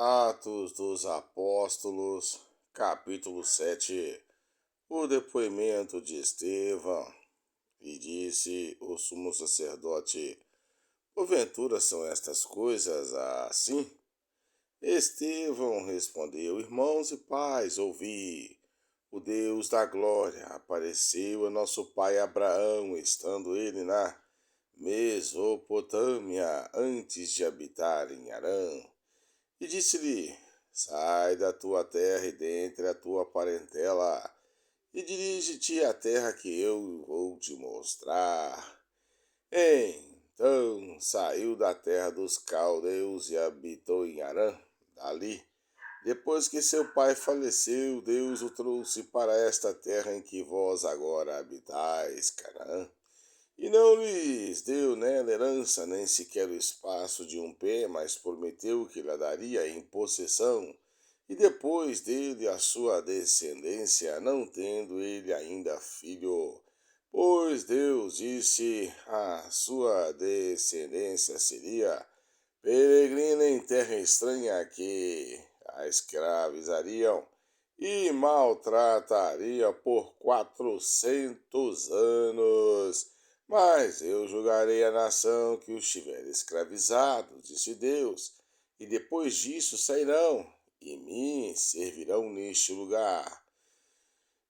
Atos dos Apóstolos, capítulo 7. O depoimento de Estevão. E disse o sumo sacerdote: Porventura são estas coisas assim? Estevão respondeu: Irmãos e pais, ouvi. O Deus da glória apareceu a nosso pai Abraão, estando ele na Mesopotâmia, antes de habitar em Harã. E disse-lhe: Sai da tua terra e dentre a tua parentela, e dirige-te à terra que eu vou te mostrar. Então saiu da terra dos caldeus e habitou em Harã. Dali, depois que seu pai faleceu, Deus o trouxe para esta terra em que vós agora habitais, Canaã. E não lhes deu nela herança, nem sequer o espaço de um pé, mas prometeu que lhe daria em possessão, e depois dele a sua descendência, não tendo ele ainda filho. Pois Deus disse: a sua descendência seria peregrina em terra estranha que a escravizariam e maltrataria por 400 anos. Mas eu julgarei a nação que os tiver escravizados, disse Deus, e depois disso sairão e me servirão neste lugar.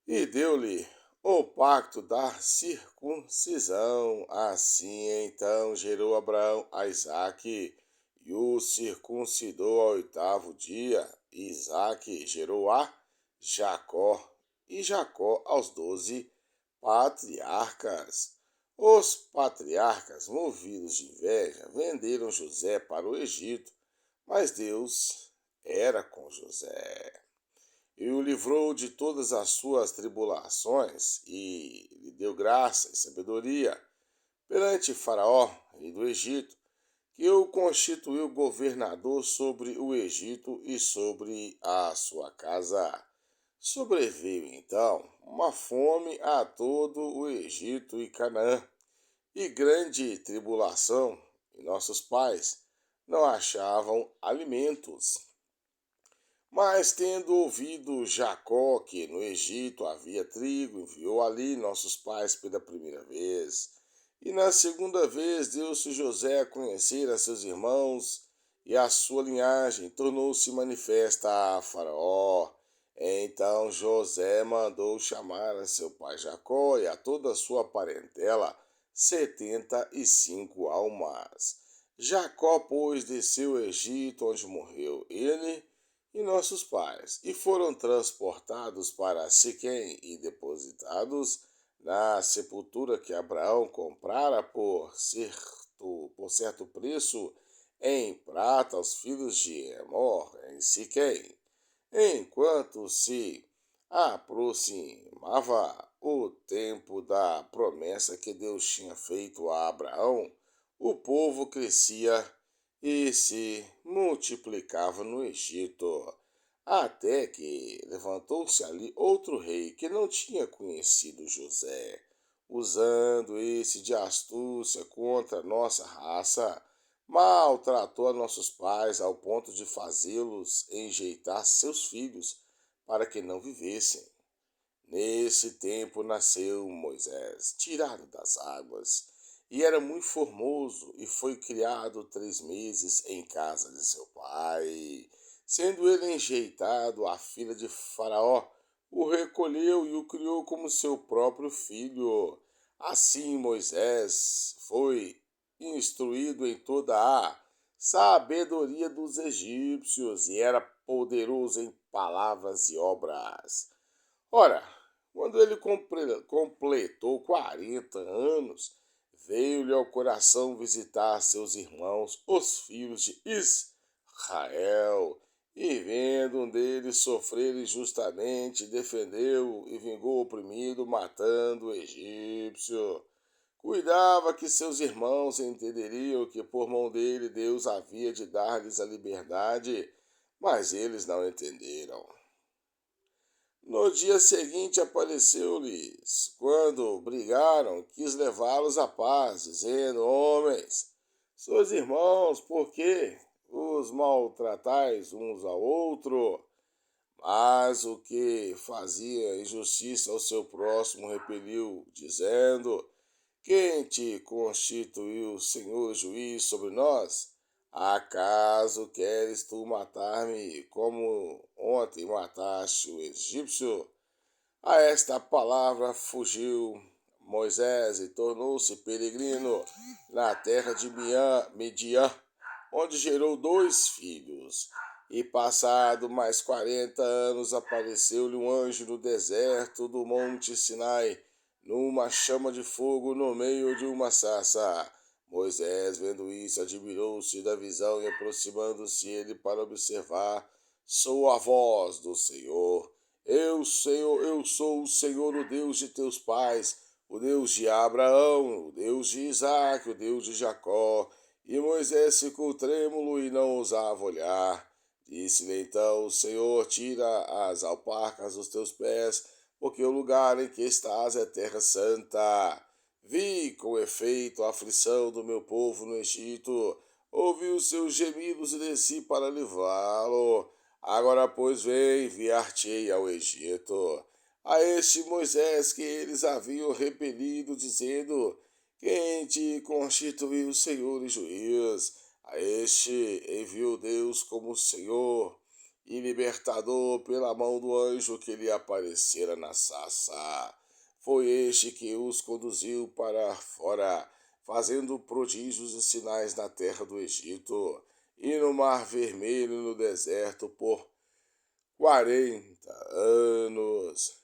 E deu-lhe o pacto da circuncisão. Assim então gerou Abraão a Isaque e o circuncidou ao 8º dia. Isaque gerou a Jacó e Jacó aos 12 patriarcas. Os patriarcas, movidos de inveja, venderam José para o Egito, mas Deus era com José e o livrou de todas as suas tribulações e lhe deu graça e sabedoria perante Faraó, rei do Egito, que o constituiu governador sobre o Egito e sobre a sua casa. Sobreveio então uma fome a todo o Egito e Canaã, e grande tribulação, e nossos pais não achavam alimentos. Mas tendo ouvido Jacó que no Egito havia trigo, enviou ali nossos pais pela primeira vez. E na segunda vez deu-se José a conhecer a seus irmãos, e a sua linhagem tornou-se manifesta a Faraó. Então José mandou chamar a seu pai Jacó e a toda a sua parentela, 75 almas. Jacó, pois, desceu ao Egito, onde morreu ele e nossos pais, e foram transportados para Siquém e depositados na sepultura que Abraão comprara por certo preço em prata aos filhos de Emor, em Siquém. Enquanto se aproximava o tempo da promessa que Deus tinha feito a Abraão, o povo crescia e se multiplicava no Egito, até que levantou-se ali outro rei que não tinha conhecido José, usando esse de astúcia contra nossa raça, maltratou a nossos pais ao ponto de fazê-los enjeitar seus filhos para que não vivessem. Nesse tempo nasceu Moisés, tirado das águas, e era muito formoso, e foi criado 3 meses em casa de seu pai. Sendo ele enjeitado, a filha de Faraó o recolheu e o criou como seu próprio filho. Assim Moisés foi instruído em toda a sabedoria dos egípcios, e era poderoso em palavras e obras. Ora, quando ele completou 40 anos, veio-lhe ao coração visitar seus irmãos, os filhos de Israel, e vendo um deles sofrer injustamente, defendeu e vingou o oprimido, matando o egípcio. Cuidava que seus irmãos entenderiam que por mão dele Deus havia de dar-lhes a liberdade, mas eles não entenderam. No dia seguinte apareceu-lhes, quando brigaram, quis levá-los à paz, dizendo: Homens, sois irmãos, por que os maltratais uns ao outro. Mas o que fazia injustiça ao seu próximo repeliu, dizendo: Quem te constituiu Senhor juiz sobre nós? Acaso queres tu matar-me como ontem mataste o egípcio? A esta palavra fugiu Moisés e tornou-se peregrino na terra de Midian, onde gerou 2 filhos. E passado mais 40 anos, apareceu-lhe um anjo no deserto do monte Sinai, numa chama de fogo no meio de uma sarça. Moisés, vendo isso, admirou-se da visão e, aproximando-se ele para observar, soou a voz do Senhor. Eu sou o Senhor, o Deus de teus pais, o Deus de Abraão, o Deus de Isaque, o Deus de Jacó. E Moisés ficou trêmulo e não ousava olhar. Disse-lhe então o Senhor: Tira as alparcas dos teus pés, porque o lugar em que estás é terra santa. Vi com efeito a aflição do meu povo no Egito, ouvi os seus gemidos e desci para livrá-lo. Agora, pois, vem, enviar-te-ei ao Egito. A este Moisés que eles haviam repelido, dizendo: Quem te constituiu Senhor e juiz? A este enviou Deus como Senhor e libertador pela mão do anjo que lhe aparecera na sarça. Foi este que os conduziu para fora, fazendo prodígios e sinais na terra do Egito e no Mar Vermelho e no deserto por 40 anos.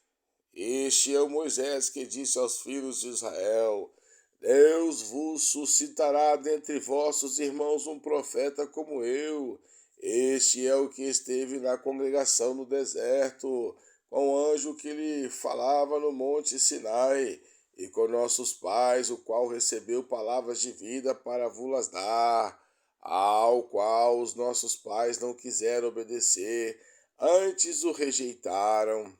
Este é o Moisés que disse aos filhos de Israel: Deus vos suscitará dentre vossos irmãos um profeta como eu. Este é o que esteve na congregação no deserto, com o anjo que lhe falava no monte Sinai, e com nossos pais, o qual recebeu palavras de vida para vos-las dar, ao qual os nossos pais não quiseram obedecer, antes o rejeitaram,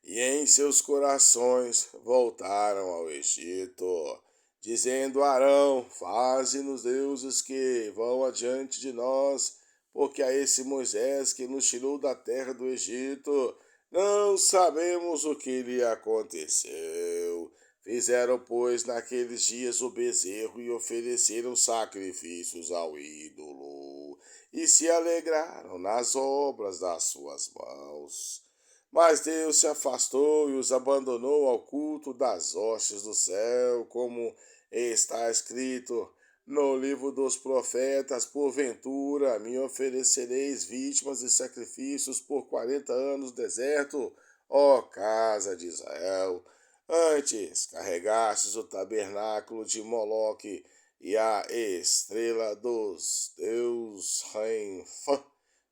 e em seus corações voltaram ao Egito, dizendo: Arão, faze-nos deuses que vão adiante de nós, porque a esse Moisés que nos tirou da terra do Egito, não sabemos o que lhe aconteceu. Fizeram, pois, naqueles dias o bezerro e ofereceram sacrifícios ao ídolo, e se alegraram nas obras das suas mãos. Mas Deus se afastou e os abandonou ao culto das hostes do céu, como está escrito no livro dos profetas: Porventura me oferecereis vítimas e sacrifícios por 40 anos no deserto, ó casa de Israel. Antes carregastes o tabernáculo de Moloque e a estrela dos deus Renfã,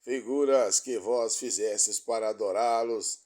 figuras que vós fizestes para adorá-los.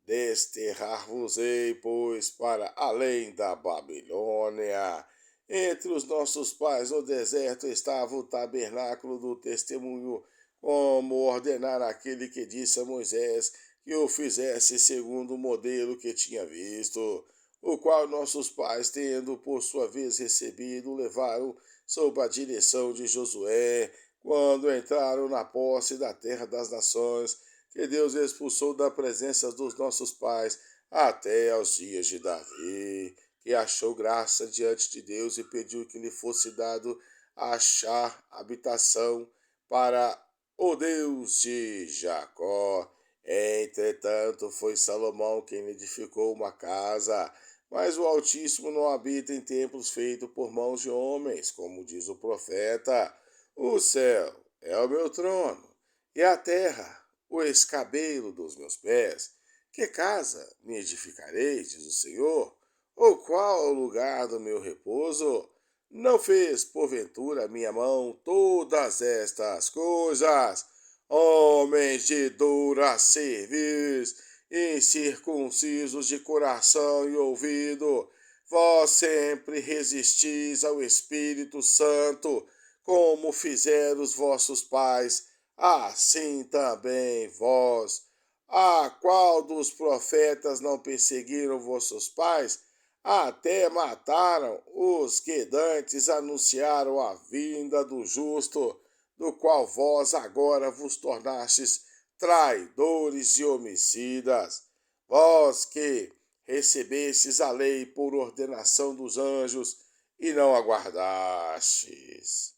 Desterrar-vos-ei, pois, para além da Babilônia. Entre os nossos pais no deserto estava o tabernáculo do testemunho, como ordenar aquele que disse a Moisés que o fizesse segundo o modelo que tinha visto, o qual nossos pais, tendo por sua vez recebido, levaram sob a direção de Josué, quando entraram na posse da terra das nações, que Deus expulsou da presença dos nossos pais até aos dias de Davi, que achou graça diante de Deus e pediu que lhe fosse dado achar habitação para o Deus de Jacó. Entretanto, foi Salomão quem edificou uma casa, mas o Altíssimo não habita em templos feitos por mãos de homens, como diz o profeta. O céu é o meu trono, e a terra o escabelo dos meus pés. Que casa me edificarei, diz o Senhor? Ou qual o lugar do meu repouso? Não fez, porventura, minha mão todas estas coisas? Homens de dura cerviz, incircuncisos de coração e ouvido, vós sempre resistis ao Espírito Santo, como fizeram os vossos pais, assim também vós. A qual dos profetas não perseguiram vossos pais? Até mataram os que dantes anunciaram a vinda do justo, do qual vós agora vos tornastes traidores e homicidas, vós que recebestes a lei por ordenação dos anjos e não aguardastes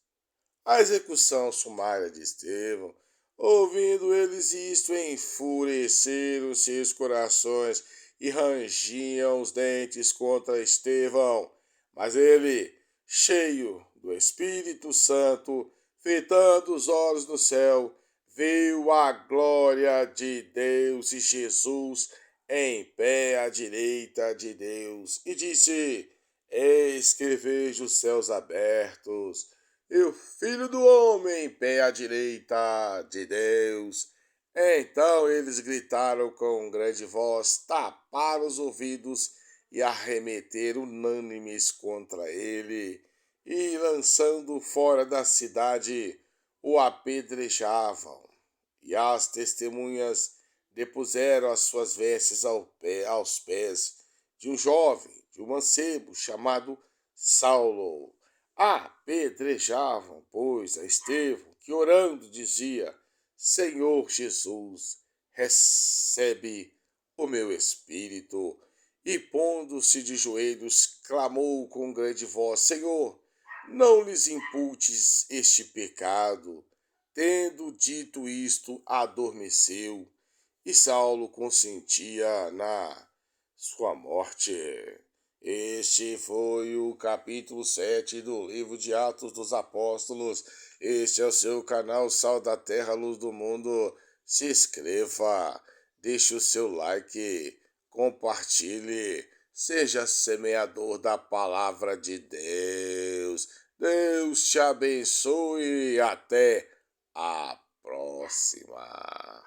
a execução sumária de Estevão. Ouvindo eles isto, enfureceram seus corações e rangiam os dentes contra Estevão. Mas ele, cheio do Espírito Santo, fitando os olhos no céu, viu a glória de Deus e Jesus em pé à direita de Deus, e disse: Eis que vejo os céus abertos e o Filho do Homem em pé à direita de Deus. Então eles gritaram com grande voz, taparam os ouvidos e arremeteram unânimes contra ele, e lançando fora da cidade, o apedrejavam. E as testemunhas depuseram as suas vestes aos pés de um jovem, de um mancebo chamado Saulo. Apedrejavam, pois, a Estevão, que orando dizia: Senhor Jesus, recebe o meu espírito. E pondo-se de joelhos, clamou com grande voz: Senhor, não lhes imputes este pecado. Tendo dito isto, adormeceu, e Saulo consentia na sua morte. Este foi o capítulo 7 do livro de Atos dos Apóstolos. Este é o seu canal Sal da Terra, Luz do Mundo. Se inscreva, deixe o seu like, compartilhe, seja semeador da palavra de Deus. Deus te abençoe e até a próxima.